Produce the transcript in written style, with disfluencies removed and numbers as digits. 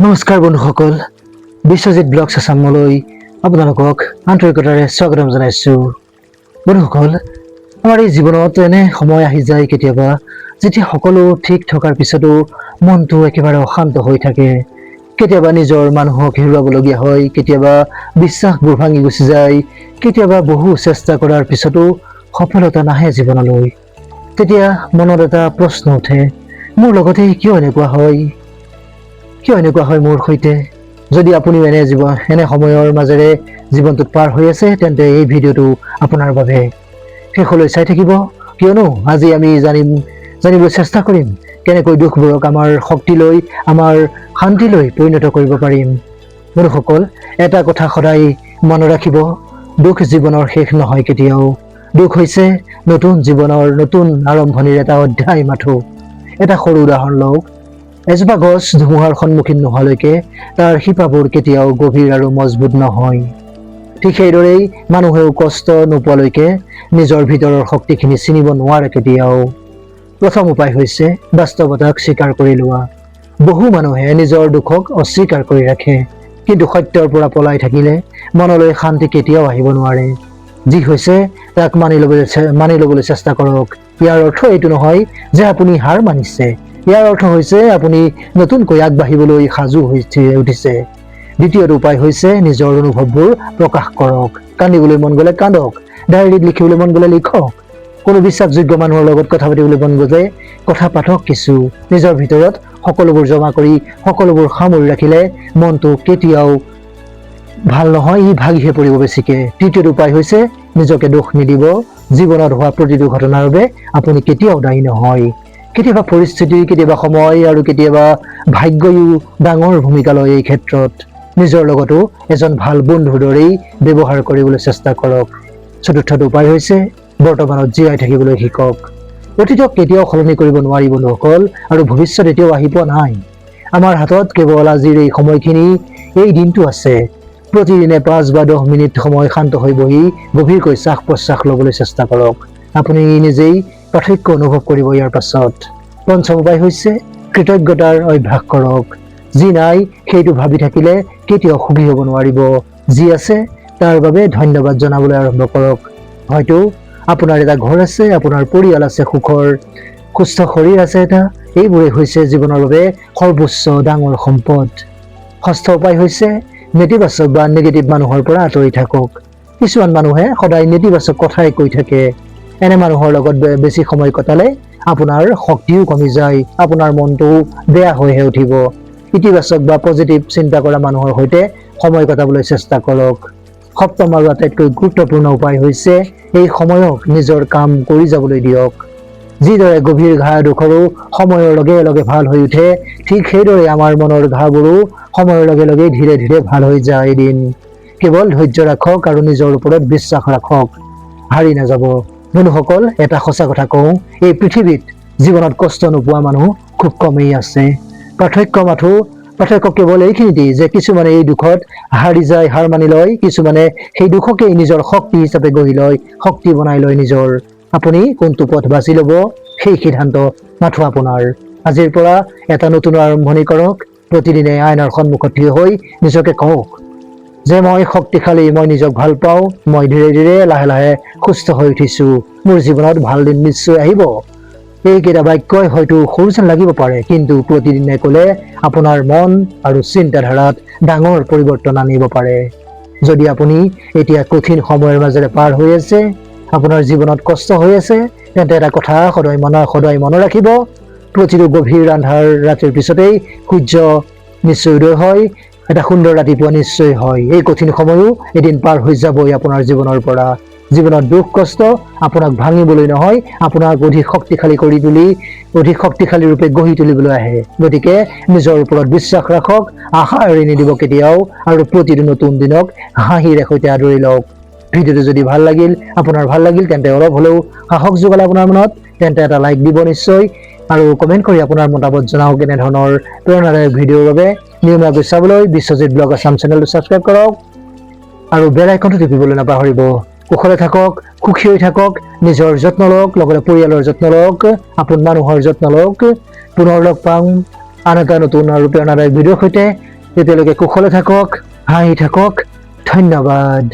নমস্কাৰ বন্ধুসকল, বিশ্বজিৎ ব্লগছ আছামলৈ আপোনালোকক আন্তৰিকতাৰে স্বাগতম জনাইছোঁ। বন্ধুসকল, আমাৰ এই জীৱনত এনে সময় আহি যায় কেতিয়াবা যেতিয়া সকলো ঠিক থকাৰ পিছতো মনটো একেবাৰে অশান্ত হৈ থাকে। কেতিয়াবা নিজৰ মানুহক হেৰুৱাবলগীয়া হয়, কেতিয়াবা বিশ্বাসবোৰ ভাঙি গুচি যায়, কেতিয়াবা বহু চেষ্টা কৰাৰ পিছতো সফলতা নাহে জীৱনলৈ। তেতিয়া মনত এটা প্ৰশ্ন উঠে, মোৰ লগতে কিয় এনেকুৱা হয় মোৰ সৈতে? যদি আপুনিও এনে সময়ৰ মাজেৰে জীৱনটোত পাৰ হৈ আছে, তেন্তে এই ভিডিঅ'টো আপোনাৰ বাবে। শেষলৈ চাই থাকিব, কিয়নো আজি আমি জানিবলৈ চেষ্টা কৰিম কেনেকৈ দুখবোৰক আমাৰ শক্তিলৈ, আমাৰ শান্তিলৈ পৰিণত কৰিব পাৰিম। বন্ধুসকল, এটা কথা সদায় মনত ৰাখিব, দুখ জীৱনৰ শেষ নহয় কেতিয়াও। দুখ হৈছে নতুন জীৱনৰ নতুন আৰম্ভণিৰ এটা অধ্যায় মাথো। এটা সৰু উদাহৰণ লওক। এজোপা গছ ধুমুহাৰ সন্মুখীন নোহোৱালৈকে তাৰ শিপাবোৰ কেতিয়াও গভীৰ আৰু মজবুত নহয়। ঠিক সেইদৰেই মানুহেও কষ্ট নোপোৱালৈকে নিজৰ ভিতৰৰ শক্তিখিনি চিনিব নোৱাৰে কেতিয়াও। প্ৰথম উপায় হৈছে বাস্তৱতাক স্বীকাৰ কৰি লোৱা। বহু মানুহে নিজৰ দুখক অস্বীকাৰ কৰি ৰাখে, কিন্তু সত্যৰ পৰা পলাই থাকিলে মনলৈ শান্তি কেতিয়াও আহিব নোৱাৰে। যি হৈছে তাক মানি ল'বলৈ চেষ্টা কৰক। ইয়াৰ অৰ্থ এইটো নহয় যে আপুনি হাৰ মানিছে, ইয়াৰ অৰ্থ হৈছে আপুনি নতুনকৈ আগবাঢ়িবলৈ সাজু হৈ উঠিছে। দ্বিতীয়টো উপায় হৈছে নিজৰ অনুভৱবোৰ প্ৰকাশ কৰক। কান্দিবলৈ মন গ'লে কান্দক, ডায়েৰীত লিখিবলৈ মন গ'লে লিখক, কোনো বিশ্বাসযোগ্য মানুহৰ লগত কথা পাতিবলৈ মন গ'লে কথা পাতক কিছু। নিজৰ ভিতৰত সকলোবোৰ জমা কৰি সকলোবোৰ সামৰি ৰাখিলে মনটো কেতিয়াও ভাল নহয়, ই ভাগিহে পৰিব বেছিকে। তৃতীয়টো উপায় হৈছে নিজকে দোষ নিদিব। জীৱনত হোৱা প্ৰতিটো ঘটনাৰ বাবে আপুনি কেতিয়াও দায়ী নহয়। কেতিয়াবা পৰিস্থিতি, কেতিয়াবা সময় আৰু কেতিয়াবা ভাগ্যও ডাঙৰ ভূমিকা লয় এই ক্ষেত্ৰত। নিজৰ লগতো এজন ভাল বন্ধুৰ দৰেই ব্যৱহাৰ কৰিবলৈ চেষ্টা কৰক। চতুৰ্থটো উপায় হৈছে বৰ্তমানত জীয়াই থাকিবলৈ শিকক। অতীতক কেতিয়াও সলনি কৰিব নোৱাৰি বন্ধুসকল, আৰু ভৱিষ্যত এতিয়াও আহি পোৱা নাই। আমাৰ হাতত কেৱল আজিৰ এই সময়খিনি, এই দিনটো আছে। প্ৰতিদিনে 5 বা 10 মিনিট সময় শান্ত হৈ বহি গভীৰকৈ শ্বাস প্ৰশ্বাস ল'বলৈ চেষ্টা কৰক। আপুনি নিজেই পাৰ্থক্য অনুভৱ কৰিব ইয়াৰ পাছত। পঞ্চম উপায় হৈছে কৃতজ্ঞতাৰ অভ্যাস কৰক। যি নাই সেইটো ভাবি থাকিলে কেতিয়াও সুখী হ'ব নোৱাৰিব। যি আছে তাৰ বাবে ধন্যবাদ জনাবলৈ আৰম্ভ কৰক। হয়তো আপোনাৰ এটা ঘৰ আছে, আপোনাৰ পৰিয়াল আছে, সুস্থ শৰীৰ আছে এটা। এইবোৰেই হৈছে জীৱনৰ বাবে সৰ্বোচ্চ ডাঙৰ সম্পদ। ষষ্ঠ উপায় হৈছে নেতিবাচক বা নিগেটিভ মানুহৰ পৰা আঁতৰি থাকক। কিছুমান মানুহে সদায় নেতিবাচক কথাই কৈ থাকে। এনে মানুহৰ লগত বেছি সময় কটালে আপোনাৰ শক্তিও কমি যায়, আপোনাৰ মনটোও বেয়া হৈহে উঠিব। ইতিবাচক বা পজিটিভ চিন্তা কৰা মানুহৰ সৈতে সময় কটাবলৈ চেষ্টা কৰক। সপ্তম আৰু আটাইতকৈ গুৰুত্বপূৰ্ণ উপায় হৈছে এই সময়ক নিজৰ কাম কৰি যাবলৈ দিয়ক। যিদৰে গভীৰ ঘাঁ ডোখৰো সময়ৰ লগে লগে ভাল হৈ উঠে, ঠিক সেইদৰে আমাৰ মনৰ ঘাঁবোৰো সময়ৰ লগে লগে ধীৰে ধীৰে ভাল হৈ যায় এদিন। কেৱল ধৈৰ্য ৰাখক আৰু নিজৰ ওপৰত বিশ্বাস ৰাখক, হাৰি নাযাব। বন্ধুসকল, এটা সঁচা কথা কওঁ, এই পৃথিৱীত জীৱনত কষ্ট নোপোৱা মানুহ খুব কমেই আছে। পাৰ্থক্য কেৱল এইখিনিতেই যে কিছুমানে এই দুখত হাৰি যায়, হাৰ মানি লয়, কিছুমানে সেই দুখকেই নিজৰ শক্তি হিচাপে গঢ়ি লয়, শক্তি বনাই লয় নিজৰ। আপুনি কোনটো পথ বাছি ল'ব সেই সিদ্ধান্ত মাথো আপোনাৰ। আজিৰ পৰা এটা নতুন আৰম্ভণি কৰক। প্ৰতিদিনে আইনাৰ সন্মুখত থিয় হৈ নিজকে কওক যে মই শক্তিশালী, মই নিজক ভাল পাওঁ, মই ধীৰে ধীৰে লাহে লাহে সুস্থ হৈ উঠিছো, মোৰ জীৱনত ভাল দিন নিশ্চয় আহিব। এইকেইটা বাক্যই হয়তো সৰু যেন লাগিব পাৰে, কিন্তু প্ৰতিদিনে ক'লে আপোনাৰ মন আৰু চিন্তাধাৰাত ডাঙৰ পৰিৱৰ্তন আনিব পাৰে। যদি আপুনি এতিয়া কঠিন সময়ৰ মাজেৰে পাৰ হৈ আছে, আপোনাৰ জীৱনত কষ্ট হৈ আছে, তেন্তে এটা কথা সদায় মনত ৰাখিব, প্ৰতিটো গভীৰ আন্ধাৰ ৰাতিৰ পিছতেই সূৰ্য নিশ্চয় উদয় হয়, এটা সুন্দৰ ৰাতিপুৱা নিশ্চয় হয়। এই কঠিন সময়ো এদিন পাৰ হৈ যাবই আপোনাৰ জীৱনৰ পৰা। জীৱনত দুখ কষ্ট আপোনাক ভাঙিবলৈ নহয়, আপোনাক অধিক শক্তিশালী কৰি তুলি, অধিক শক্তিশালী ৰূপে গঢ়ি তুলিবলৈ আহে। গতিকে নিজৰ ওপৰত বিশ্বাস ৰাখক, আশা এৰি নিদিব কেতিয়াও, আৰু প্ৰতিটো নতুন দিনক হাঁহিৰে সৈতে আদৰি লওক। ভিডিঅ'টো যদি আপোনাৰ ভাল লাগিল, তেন্তে অলপ হ'লেও সাহস যোগালে আপোনাৰ মনত, তেন্তে এটা লাইক দিব নিশ্চয়, আৰু কমেণ্ট কৰি আপোনাৰ মতামত জনাওক। এনেধৰণৰ প্ৰেৰণাদায়ক ভিডিঅ'ৰ বাবে নিয়মীয়াকৈ চাবলৈ বিশ্বজিৎ ব্লগ আছাম চেনেলটো ছাবস্ক্ৰাইব কৰক, আৰু বেল আইকনটো টিপিবলৈ নাপাহৰিব। কুশলে থাকক, সুখী হৈ থাকক, নিজৰ যত্ন লওক, লগতে পৰিয়ালৰ যত্ন লওক, আপোন মানুহৰ যত্ন লওক। পুনৰ লগ পাম আন এটা নতুন আৰু প্ৰেৰণাদায়ক ভিডিঅ'ৰ সৈতে। তেতিয়ালৈকে কুশলে থাকক, হাঁহি থাকক। ধন্যবাদ।